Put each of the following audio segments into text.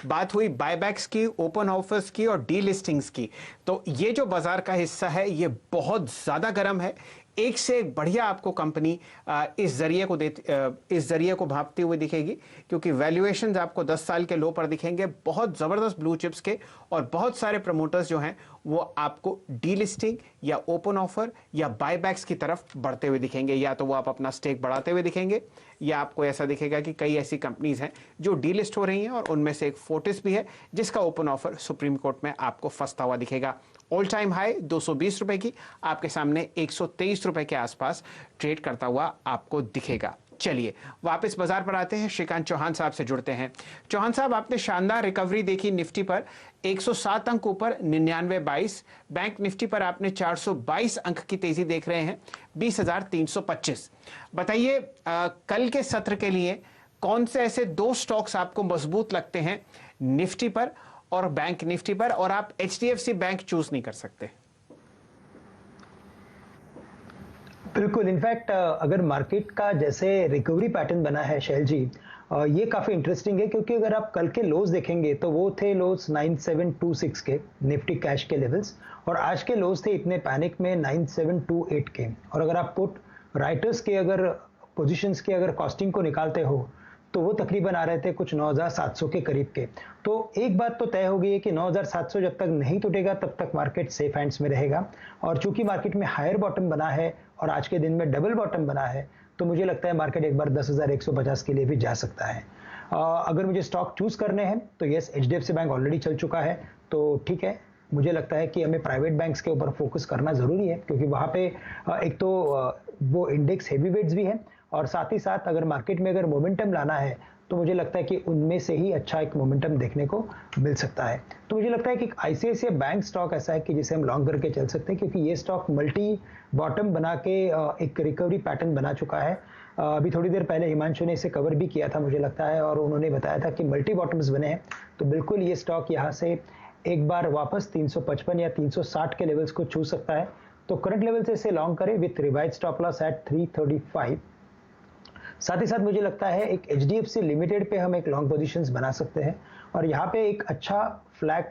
बात हुई बायबैक्स की, ओपन ऑफर्स की और डी लिस्टिंग्स की। तो ये जो बाजार का हिस्सा है ये बहुत ज्यादा गर्म है। एक से एक बढ़िया आपको कंपनी इस जरिए को भापती हुई दिखेगी, क्योंकि वैल्यूएशंस आपको 10 साल के लो पर दिखेंगे, बहुत जबरदस्त ब्लू चिप्स के, और बहुत सारे प्रमोटर्स जो हैं वो आपको डीलिस्टिंग या ओपन ऑफर या बायबैक्स की तरफ बढ़ते हुए दिखेंगे। या तो वो आप अपना स्टेक बढ़ाते हुए दिखेंगे, या आपको ऐसा दिखेगा कि कई ऐसी कंपनीज हैं जो डीलिस्ट हो रही हैं, और उनमें से एक फोर्टिस भी है जिसका ओपन ऑफर सुप्रीम कोर्ट में आपको फंसता हुआ दिखेगा। ऑल टाइम हाई 220 रुपए की आपके सामने 123 रुपए के आसपास ट्रेड करता हुआ आपको दिखेगा। चलिए वापस बाजार पर आते हैं, श्रीकांत चौहान साहब से जुड़ते हैं। चौहान साहब, आपने शानदार रिकवरी देखी निफ्टी पर, 107 अंक ऊपर 99.22। बैंक निफ्टी पर आपने 422 अंक की तेजी देख रहे हैं, 20,325। बताइए कल के सत्र के लिए कौन से ऐसे दो स्टॉक्स आपको मजबूत लगते हैं निफ्टी पर और बैंक निफ्टी पर, और आप एचडीएफसी बैंक चूज नहीं कर सकते? बिल्कुल, इनफैक्ट अगर मार्केट का जैसे रिकवरी पैटर्न बना है शैल जी, ये काफ़ी इंटरेस्टिंग है, क्योंकि अगर आप कल के लोज देखेंगे तो वो थे लोज 9726 के निफ्टी कैश के लेवल्स, और आज के लोज थे इतने पैनिक में 9728 के। और अगर आप पुट राइटर्स के अगर पोजीशंस के अगर कॉस्टिंग को निकालते हो तो वो तकरीबन आ रहे थे कुछ 9700 के करीब के। तो एक बात तो तय हो गई है कि 9700 जब तक नहीं टूटेगा तब तक मार्केट सेफ हैंड्स में रहेगा, और चूंकि मार्केट में हायर बॉटम बना है और आज के दिन में डबल बॉटम बना है, तो मुझे लगता है मार्केट एक बार 10,150 के लिए भी जा सकता है। अगर मुझे स्टॉक चूज करने हैं तो यस, एचडीएफसी बैंक ऑलरेडी चल चुका है, तो ठीक है, मुझे लगता है कि हमें प्राइवेट बैंक्स के ऊपर फोकस करना जरूरी है, क्योंकि वहां पे एक तो वो इंडेक्स हेवी वेट्स भी है, और साथ ही साथ अगर मार्केट में अगर मोमेंटम लाना है तो मुझे लगता है कि उनमें से ही अच्छा एक मोमेंटम देखने को मिल सकता है। तो मुझे लगता है कि आईसीआईसीआई बैंक स्टॉक ऐसा है कि जिसे हम लॉन्ग करके चल सकते हैं, क्योंकि ये स्टॉक मल्टी बॉटम बना के एक रिकवरी पैटर्न बना चुका है। अभी थोड़ी देर पहले हिमांशु ने इसे कवर भी किया था मुझे लगता है, और उन्होंने बताया था कि मल्टी बॉटम्स बने हैं, तो बिल्कुल ये स्टॉक यहाँ से एक बार वापस 355 या 360 के लेवल्स को छू सकता है। तो करंट लेवल से इसे लॉन्ग करें with revise stop loss at 335। साथ ही साथ मुझे लगता है एक एचडीएफसी लिमिटेड पे हम एक लॉन्ग पोजीशंस बना सकते हैं, और यहाँ पे एक अच्छा फ्लैग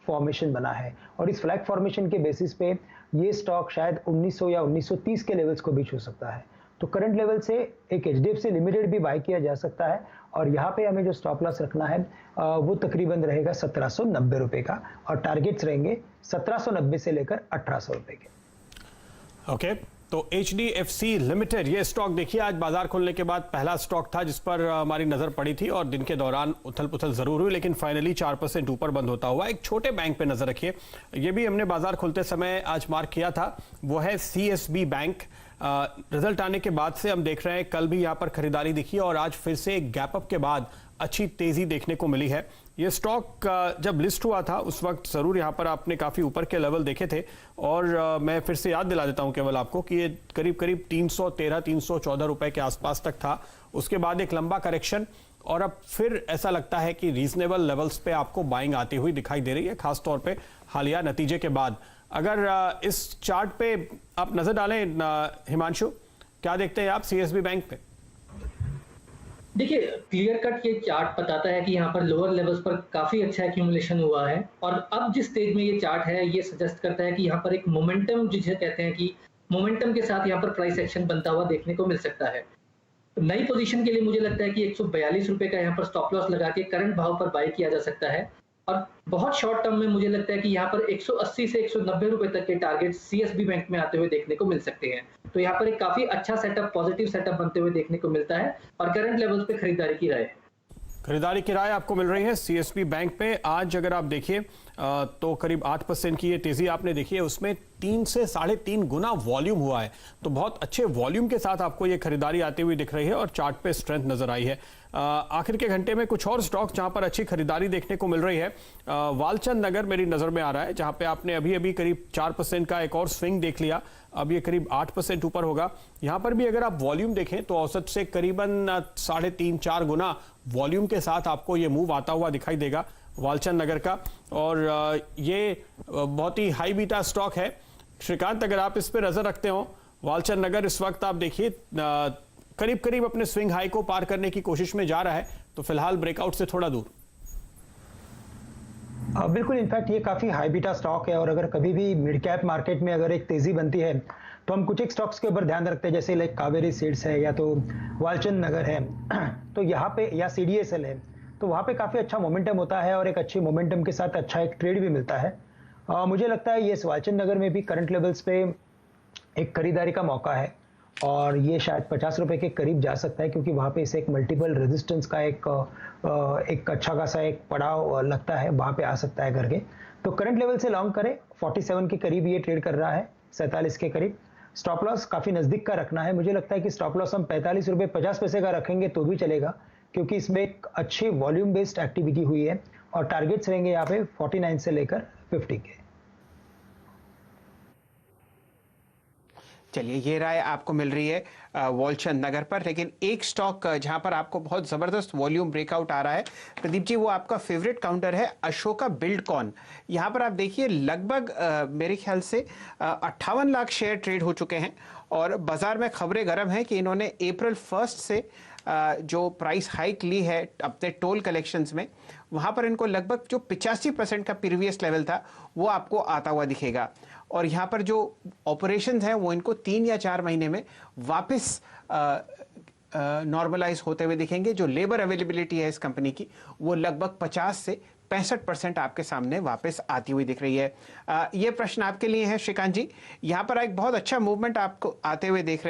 फॉर्मेशन बना है, और इस फ्लैग फॉर्मेशन के बेसिस पे ये स्टॉक शायद 1900 या 1930 के लेवल्स को भी छू सकता है। तो करंट लेवल से एक एचडीएफसी लिमिटेड भी बाय किया जा सकता है, और यहाँ पे हमें जो स्टॉप लॉस रखना है वो तकरीबन रहेगा 1790 रुपए का, और टारगेट्स रहेंगे 1790 से लेकर 1800 रुपए के। ओके, तो एचडीएफसी लिमिटेड ये स्टॉक देखिए, आज बाजार खुलने के बाद पहला स्टॉक था जिस पर हमारी नजर पड़ी थी, और दिन के दौरान उथल पुथल जरूर हुई, लेकिन फाइनली 4% ऊपर बंद होता हुआ। एक छोटे बैंक पे नजर रखिए, ये भी हमने बाजार खुलते समय आज मार्क किया था, वो है सीएसबी बैंक। रिजल्ट आने के बाद से हम देख रहे हैं कल भी यहाँ पर खरीदारी दिखी, और आज फिर से एक गैप अप के बाद अच्छी तेजी देखने को मिली है। ये स्टॉक जब लिस्ट हुआ था उस वक्त जरूर यहाँ पर आपने काफी ऊपर के लेवल देखे थे, और मैं फिर से याद दिला देता हूं केवल आपको कि ये करीब करीब 313-314 रुपए के आसपास तक था। उसके बाद एक लंबा करेक्शन, और अब फिर ऐसा लगता है कि रीजनेबल लेवल्स पे आपको बाइंग आती हुई दिखाई दे रही है, खासतौर पे हालिया नतीजे के बाद। अगर इस चार्ट पे आप नजर डालें हिमांशु, क्या देखते हैं आप सीएसबी बैंक पे? देखिए, क्लियर कट ये चार्ट बताता है कि यहाँ पर लोअर लेवल्स पर काफी अच्छा एक्यूमुलेशन हुआ है, और अब जिस स्टेज में ये चार्ट है ये सजेस्ट करता है कि यहाँ पर एक मोमेंटम, जिसे कहते हैं कि मोमेंटम के साथ यहाँ पर प्राइस एक्शन बनता हुआ देखने को मिल सकता है। नई पोजीशन के लिए मुझे लगता है कि 142 रुपए का यहाँ पर स्टॉप लॉस लगा के करंट भाव पर बाय किया जा सकता है, और बहुत शॉर्ट टर्म में मुझे लगता है कि यहाँ पर 180 से 190 रुपए तक के टारगेट सीएसबी बैंक में आते हुए देखने को मिल सकते हैं। तो यहाँ पर एक काफी अच्छा सेटअप, पॉजिटिव सेटअप बनते हुए देखने को मिलता है, और करंट लेवल्स पे खरीदारी की राय आपको मिल रही है सीएसबी बैंक पे। आज अगर आप देखिए तो करीब 8% की ये तेजी आपने देखी है, उसमें 3 से 3.5 गुना वॉल्यूम हुआ है, तो बहुत अच्छे वॉल्यूम के साथ आपको ये खरीदारी आती हुई दिख रही है, और चार्ट पे स्ट्रेंथ नजर आई है। आखिर के घंटे में कुछ और स्टॉक जहां पर अच्छी खरीदारी देखने को मिल रही है, वालचंद नगर मेरी नजर में आ रहा है, जहां पे आपने अभी अभी करीब 4% का एक और स्विंग देख लिया, अब ये करीब 8% ऊपर होगा। यहां पर भी अगर आप वॉल्यूम देखें तो औसत से करीबन 3.5-4 गुना वॉल्यूम के साथ आपको ये मूव आता हुआ दिखाई देगा वालचंद नगर का, और ये बहुत ही हाई बीटा स्टॉक है। श्रीकांत, अगर आप इस पर नजर रखते हो, वालचंद नगर इस वक्त आप देखिए करीब करीब अपने स्विंग हाई को पार करने की कोशिश में जा रहा है, तो फिलहाल ब्रेकआउट से थोड़ा दूर। बिल्कुल, इनफैक्ट ये काफ़ी हाई बीटा स्टॉक है और अगर कभी भी मिड कैप मार्केट में अगर एक तेज़ी बनती है, तो हम कुछ एक स्टॉक्स के ऊपर ध्यान रखते हैं, जैसे लाइक कावेरी सीड्स है या तो वालचंद नगर है। तो यहाँ पे या सीडीएसएल है, तो वहाँ पे काफ़ी अच्छा मोमेंटम होता है और एक अच्छे मोमेंटम के साथ अच्छा एक ट्रेड भी मिलता है। मुझे लगता है ये वालचंद नगर में भी करंट लेवल्स पे एक खरीदारी का मौका है और ये शायद 50 रुपए के करीब जा सकता है, क्योंकि वहाँ पे इसे एक मल्टीपल रेजिस्टेंस का एक अच्छा खासा एक पड़ाव लगता है, वहाँ पे आ सकता है करके। तो करंट लेवल से लॉन्ग करें, 47 के करीब ये ट्रेड कर रहा है, 47 के करीब। स्टॉप लॉस काफ़ी नज़दीक का रखना है। मुझे लगता है कि स्टॉप लॉस हम 45 रुपए 50 पैसे का रखेंगे तो भी चलेगा, क्योंकि इसमें एक अच्छी वॉल्यूम बेस्ड एक्टिविटी हुई है और टारगेट्स रहेंगे यहाँ पे 49 से लेकर 50 के। चलिए, ये राय आपको मिल रही है वालचंद नगर पर, लेकिन एक स्टॉक जहां पर आपको बहुत जबरदस्त वॉल्यूम ब्रेकआउट आ रहा है प्रदीप जी, वो आपका फेवरेट काउंटर है अशोका बिल्डकॉन। यहां पर आप देखिए लगभग मेरे ख्याल से 58 लाख शेयर ट्रेड हो चुके हैं और बाजार में खबरें गर्म हैं कि इन्होंने अप्रैल 1 से जो प्राइस हाइक ली है अपने टोल कलेक्शंस में, वहां पर इनको लगभग जो 85% का प्रीवियस लेवल था वो आपको आता हुआ दिखेगा। और यहाँ पर जो ऑपरेशंस हैं वो इनको 3 या 4 महीने में वापस नॉर्मलाइज होते हुए दिखेंगे। जो लेबर अवेलेबिलिटी है इस कंपनी की वो लगभग 50 से 65% आपके सामने वापस आती हुई दिख रही है। ये प्रश्न आपके लिए है श्रीकांत जी। यहाँ पर एक बहुत अच्छा मूवमेंट आपको आते हुए देख रहे हैं।